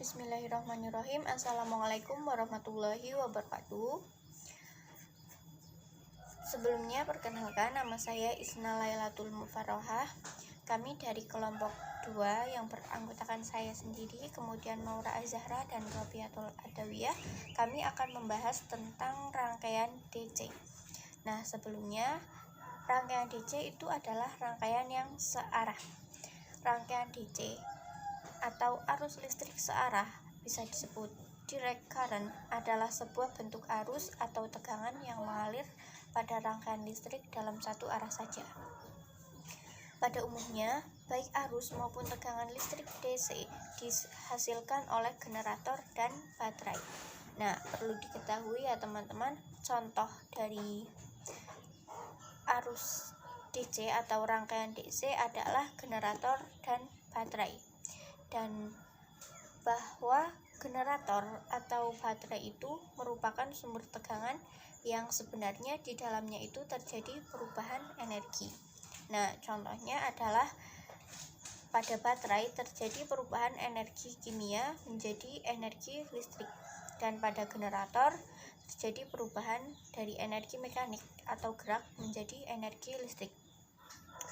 Bismillahirrahmanirrahim. Assalamualaikum warahmatullahi wabarakatuh. Sebelumnya perkenalkan, nama saya Isna Lailatul Mufarrohah. Kami dari kelompok 2 yang beranggotakan saya sendiri, kemudian Maura Azahra dan Rabiatul Adawiyah. Kami akan membahas tentang rangkaian DC. Nah, sebelumnya rangkaian DC itu adalah rangkaian yang searah. Rangkaian DC atau arus listrik searah bisa disebut direct current adalah sebuah bentuk arus atau tegangan yang mengalir pada rangkaian listrik dalam satu arah saja. Pada umumnya, baik arus maupun tegangan listrik DC dihasilkan oleh generator dan baterai. Nah, perlu diketahui ya teman-teman, contoh dari arus DC atau rangkaian DC adalah generator dan baterai. Dan bahwa generator atau baterai itu merupakan sumber tegangan yang sebenarnya di dalamnya itu terjadi perubahan energi. Nah, contohnya adalah pada baterai terjadi perubahan energi kimia menjadi energi listrik, dan pada generator terjadi perubahan dari energi mekanik atau gerak menjadi energi listrik.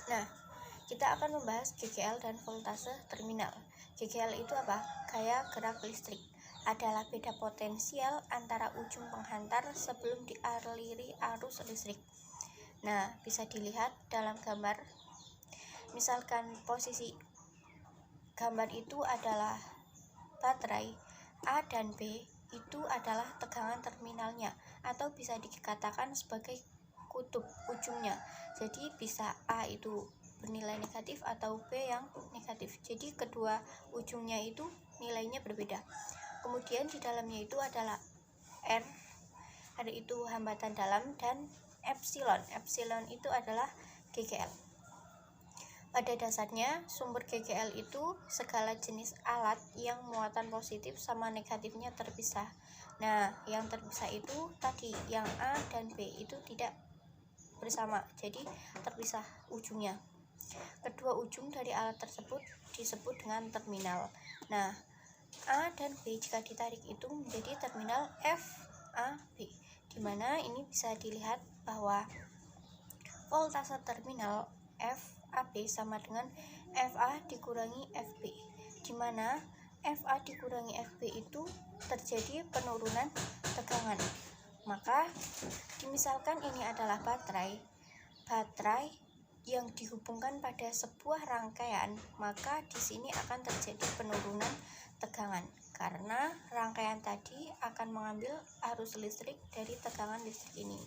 Nah, kita akan membahas GGL dan voltase terminal. GGL itu apa? Gaya gerak listrik. Adalah beda potensial antara ujung penghantar sebelum dialiri arus listrik. Nah, bisa dilihat dalam gambar. Misalkan posisi gambar itu adalah baterai A dan B, itu adalah tegangan terminalnya, atau bisa dikatakan sebagai kutub ujungnya. Jadi bisa A itu bernilai negatif atau B yang negatif. Jadi kedua ujungnya itu nilainya berbeda. Kemudian di dalamnya itu adalah R itu hambatan dalam, dan epsilon. Epsilon itu adalah GGL. Pada dasarnya, sumber GGL itu segala jenis alat yang muatan positif sama negatifnya terpisah. Nah, yang terpisah itu tadi, yang A dan B itu tidak bersama, jadi terpisah ujungnya. Kedua ujung dari alat tersebut disebut dengan terminal. Nah, A dan B jika ditarik itu menjadi terminal FAB, di mana ini bisa dilihat bahwa voltase terminal FAB sama dengan FA dikurangi FB, di mana FA dikurangi FB itu terjadi penurunan tegangan. Maka dimisalkan ini adalah baterai yang dihubungkan pada sebuah rangkaian, maka di sini akan terjadi penurunan tegangan karena rangkaian tadi akan mengambil arus listrik dari tegangan listrik ini,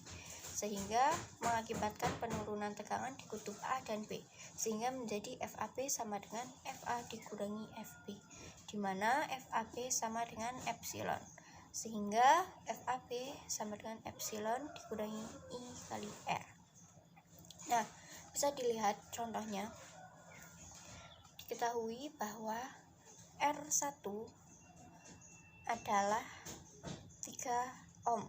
sehingga mengakibatkan penurunan tegangan di kutub A dan B, sehingga menjadi FAB sama dengan FA dikurangi FB, di mana FAB sama dengan epsilon, sehingga FAB sama dengan epsilon dikurangi I kali R. Nah, bisa dilihat contohnya. Diketahui bahwa R1 adalah 3 ohm,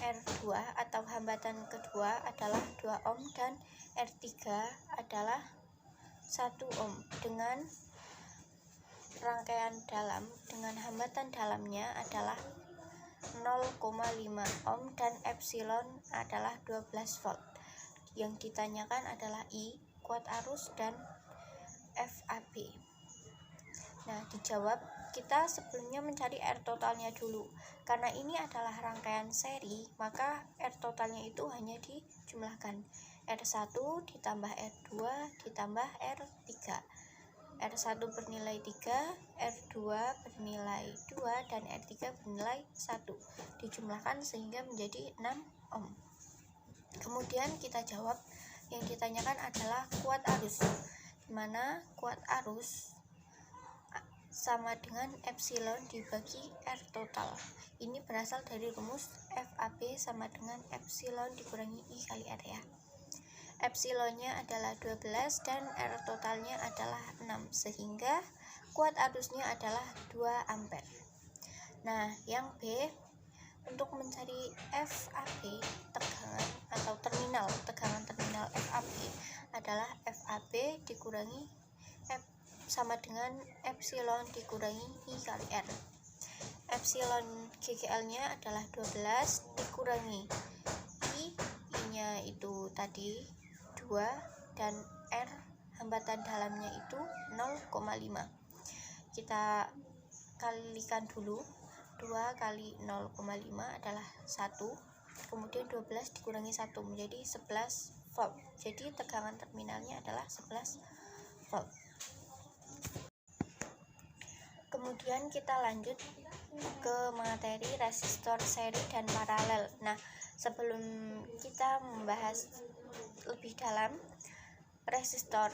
R2 atau hambatan kedua adalah 2 ohm, dan R3 adalah 1 ohm dengan rangkaian dalam dengan hambatan dalamnya adalah 0,5 ohm dan epsilon adalah 12 volt. Yang ditanyakan adalah I, kuat arus, dan FAB. Nah, dijawab, kita sebelumnya mencari R totalnya dulu. Karena ini adalah rangkaian seri, maka R totalnya itu hanya dijumlahkan. R1 ditambah R2 ditambah R3. R1 bernilai 3, R2 bernilai 2, dan R3 bernilai 1. Dijumlahkan sehingga menjadi 6 ohm. Kemudian kita jawab, yang ditanyakan adalah kuat arus, di mana kuat arus sama dengan epsilon dibagi R total. Ini berasal dari rumus FAB sama dengan epsilon dikurangi I kali R ya. Epsilonnya adalah 12 dan R totalnya adalah 6, sehingga kuat arusnya adalah 2 ampere. Nah, yang B, untuk mencari FAB tegangan atau tegangan terminal FAB adalah FAB dikurangi sama dengan epsilon dikurangi I kali R. Epsilon GGL-nya adalah 12 dikurangi I-nya itu tadi 2 dan R hambatan dalamnya itu 0,5. Kita kalikan dulu. 2 kali 0,5 adalah 1. Kemudian 12 dikurangi 1 menjadi 11 volt. Jadi tegangan terminalnya adalah 11 volt. Kemudian kita lanjut ke materi resistor seri dan paralel. Nah, sebelum kita membahas lebih dalam, resistor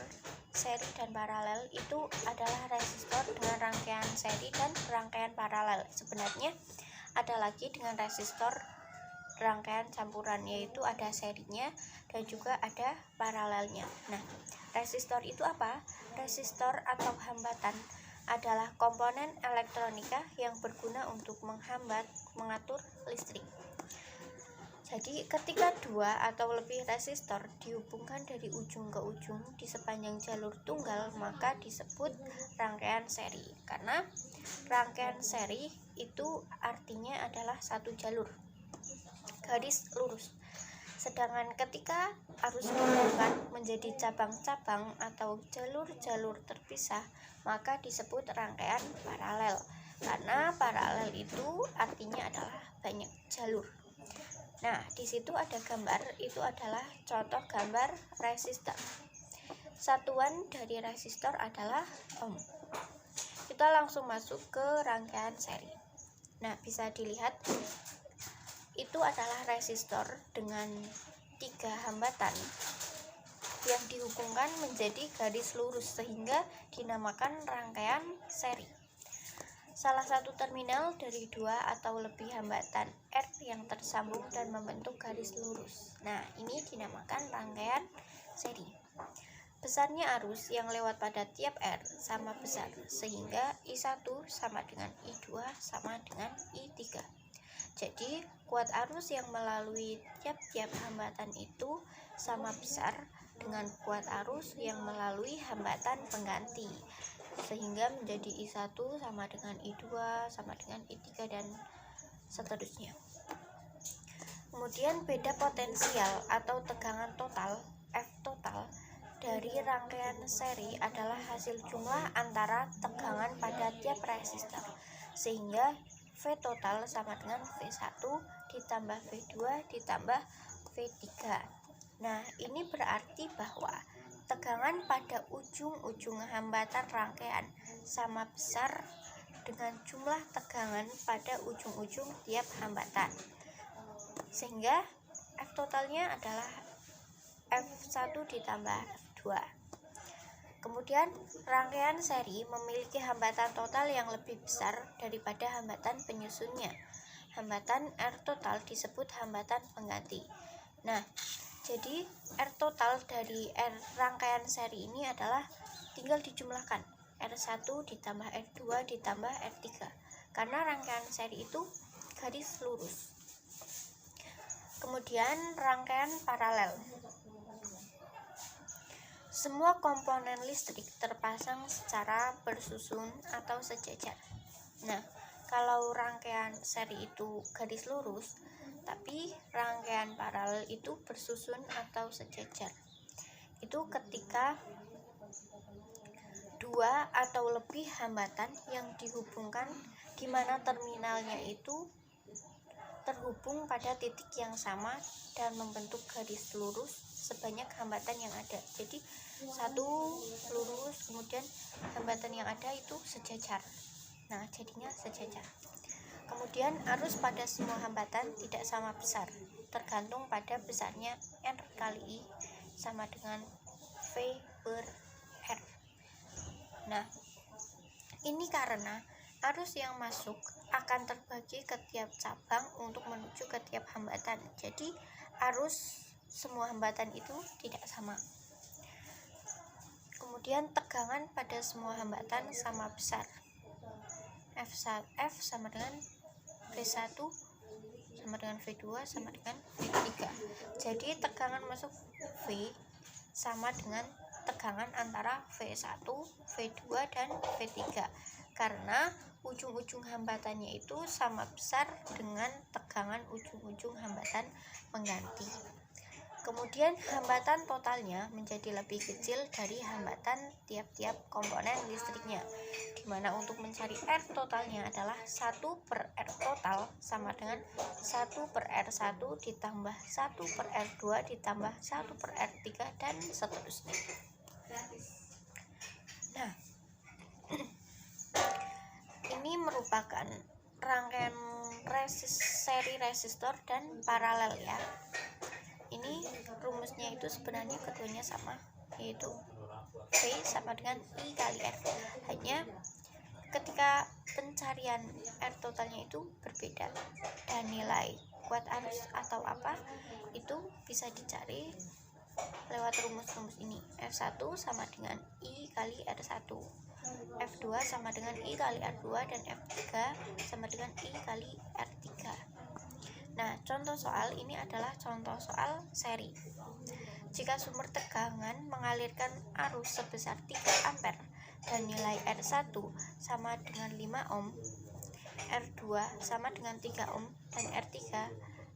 seri dan paralel itu adalah resistor dengan rangkaian seri dan rangkaian paralel. Sebenarnya ada lagi dengan resistor rangkaian campuran, yaitu ada serinya dan juga ada paralelnya. Nah, resistor itu apa? Resistor atau hambatan adalah komponen elektronika yang berguna untuk mengatur listrik. Jadi ketika dua atau lebih resistor dihubungkan dari ujung ke ujung di sepanjang jalur tunggal, maka disebut rangkaian seri. Karena rangkaian seri itu artinya adalah satu jalur, garis lurus. Sedangkan ketika arus dihubungkan menjadi cabang-cabang atau jalur-jalur terpisah, maka disebut rangkaian paralel. Karena paralel itu artinya adalah banyak jalur. Nah, di situ ada gambar, itu adalah contoh gambar resistor. Satuan dari resistor adalah ohm. Kita langsung masuk ke rangkaian seri. Nah, bisa dilihat itu adalah resistor dengan 3 hambatan yang dihubungkan menjadi garis lurus sehingga dinamakan rangkaian seri. Salah satu terminal dari 2 atau lebih hambatan R yang tersambung dan membentuk garis lurus. Nah, ini dinamakan rangkaian seri. Besarnya arus yang lewat pada tiap R sama besar, sehingga I1 sama dengan I2 sama dengan I3. Jadi, kuat arus yang melalui tiap-tiap hambatan itu sama besar dengan kuat arus yang melalui hambatan pengganti, sehingga menjadi I1 sama dengan I2 sama dengan I3 dan seterusnya. Kemudian beda potensial atau tegangan total F total dari rangkaian seri adalah hasil jumlah antara tegangan pada tiap resistor, sehingga V total sama dengan V1 ditambah V2 ditambah V3. Nah, ini berarti bahwa tegangan pada ujung-ujung hambatan rangkaian sama besar dengan jumlah tegangan pada ujung-ujung tiap hambatan, sehingga F totalnya adalah F1 ditambah F2. Kemudian rangkaian seri memiliki hambatan total yang lebih besar daripada hambatan penyusunnya. Hambatan R total disebut hambatan pengganti. Nah, jadi R total dari R rangkaian seri ini adalah tinggal dijumlahkan R1 ditambah R2 ditambah R3, karena rangkaian seri itu garis lurus. Kemudian rangkaian paralel. Semua komponen listrik terpasang secara bersusun atau sejajar. Nah, kalau rangkaian seri itu garis lurus, tapi rangkaian paralel itu bersusun atau sejajar. Itu ketika 2 atau lebih hambatan yang dihubungkan di mana terminalnya itu terhubung pada titik yang sama dan membentuk garis lurus sebanyak hambatan yang ada. Jadi satu lurus, kemudian hambatan yang ada itu sejajar. Nah, jadinya sejajar. Kemudian arus pada semua hambatan tidak sama besar, tergantung pada besarnya R kali I sama dengan V per R. Nah, ini karena arus yang masuk akan terbagi ke tiap cabang untuk menuju ke tiap hambatan. Jadi arus semua hambatan itu tidak sama. Kemudian tegangan pada semua hambatan sama besar. F sama dengan V1 sama dengan V2 sama dengan V3. Jadi tegangan masuk V sama dengan tegangan antara V1, V2, dan V3 karena ujung-ujung hambatannya itu sama besar dengan tegangan ujung-ujung hambatan pengganti. Kemudian hambatan totalnya menjadi lebih kecil dari hambatan tiap-tiap komponen listriknya, dimana untuk mencari R totalnya adalah 1/R total sama dengan 1/R1 ditambah 1/R2 ditambah 1/R3 dan seterusnya. Nah, ini merupakan rangkaian seri resistor dan paralel ya. Ini rumusnya itu sebenarnya keduanya sama, yaitu V sama dengan I kali R. Hanya ketika pencarian R totalnya itu berbeda dan nilai kuat arus atau apa itu bisa dicari lewat rumus-rumus ini. R1 sama dengan I kali R1, F2 sama dengan I kali R2, dan F3 sama dengan I kali R3. Nah, contoh soal ini adalah contoh soal seri. Jika sumber tegangan mengalirkan arus sebesar 3 ampere dan nilai R1 sama dengan 5 ohm, R2 sama dengan 3 ohm, dan R3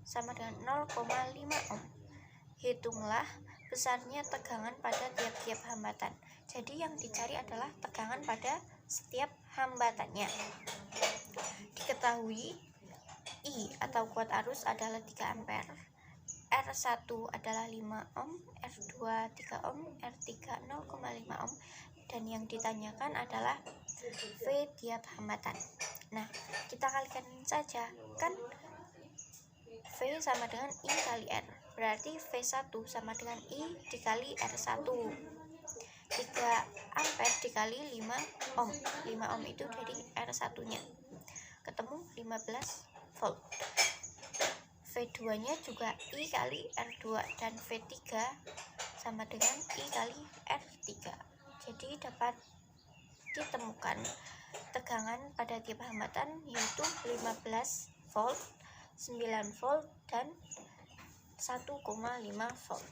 sama dengan 0,5 ohm. Hitunglah besarnya tegangan pada tiap-tiap hambatan. Jadi yang dicari adalah tegangan pada setiap hambatannya. Diketahui I atau kuat arus adalah 3 ampere, R1 adalah 5 ohm, R2 3 ohm, R3 0,5 ohm, dan yang ditanyakan adalah V tiap hambatan. Nah, kita kalikan saja, kan V sama dengan I kali R, berarti V1 sama dengan I dikali R1, 3 ampere dikali 5 ohm, 5 ohm itu dari R1 nya, ketemu 15 volt. V2 nya juga I kali R2 dan V3 sama dengan I kali R3. Jadi dapat ditemukan tegangan pada tiap hambatan yaitu 15 volt, 9 volt, dan 1,5 volt.